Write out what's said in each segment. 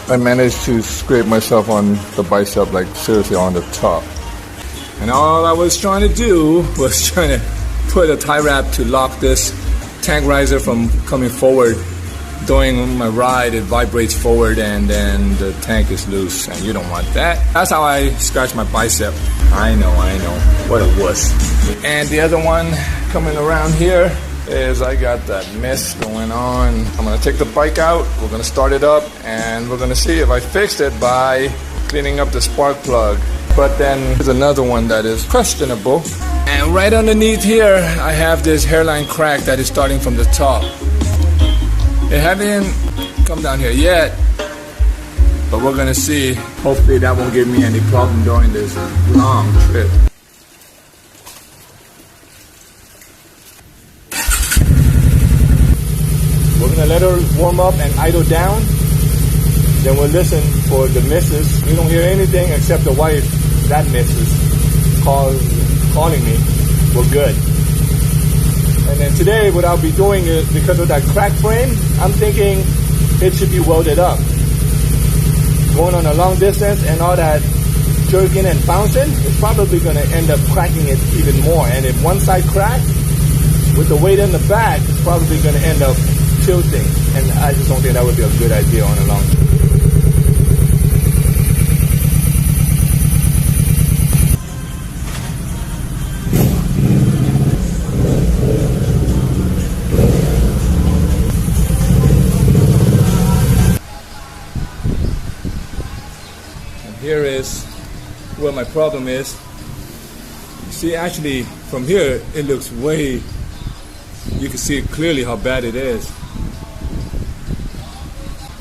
I managed to scrape myself on the bicep, like seriously on the top. And all I was trying to do was trying to put a tie wrap to lock this tank riser from coming forward. During my ride, it vibrates forward and then the tank is loose, and you don't want that. That's how I scratch my bicep. I know, what a wuss. And the other one coming around here is I got that mess going on. I'm gonna take the bike out, we're gonna start it up, and we're gonna see if I fixed it by cleaning up the spark plug. But then there's another one that is questionable. And right underneath here, I have this hairline crack that is starting from the top. It hasn't come down here yet, but we're gonna see. Hopefully that won't give me any problem during this long trip. We're gonna let her warm up and idle down. Then we'll listen for the misses. We don't hear anything except the wife, that misses, calling me. We're good. And then today, what I'll be doing is, because of that crack frame, I'm thinking it should be welded up. Going on a long distance and all that jerking and bouncing, it's probably going to end up cracking it even more. And if one side cracks, with the weight in the back, it's probably going to end up tilting. And I just don't think that would be a good idea on a long trip. Here is where my problem is. See, actually from here it looks way, you can see clearly how bad it is.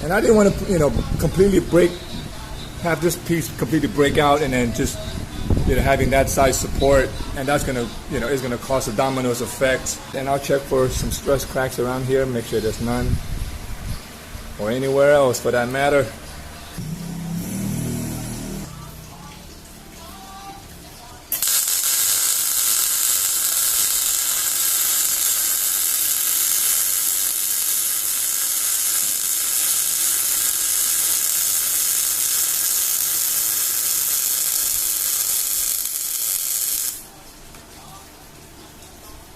And I didn't want to, completely have this piece completely break out and then just, having that size support, and that's gonna, is gonna cause a dominoes effect. And I'll check for some stress cracks around here, make sure there's none, or anywhere else for that matter.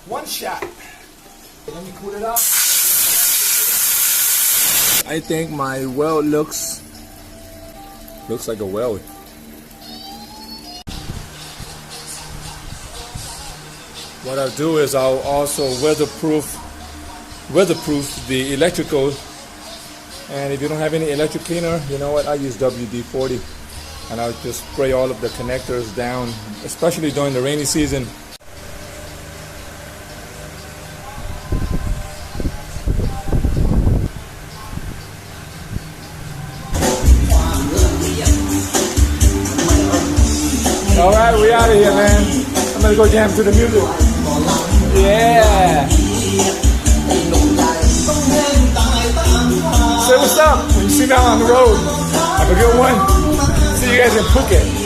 One shot. Let me cool it up. I think my weld looks like a weld. What I'll do is I'll also weatherproof the electrical. And if you don't have any electric cleaner, you know what? I use WD-40, and I'll just spray all of the connectors down, especially during the rainy season. All right, we out of here, man. I'm gonna go jam to the music. Yeah. Say what's up when you see me out on the road. Have a good one. See you guys in Phuket.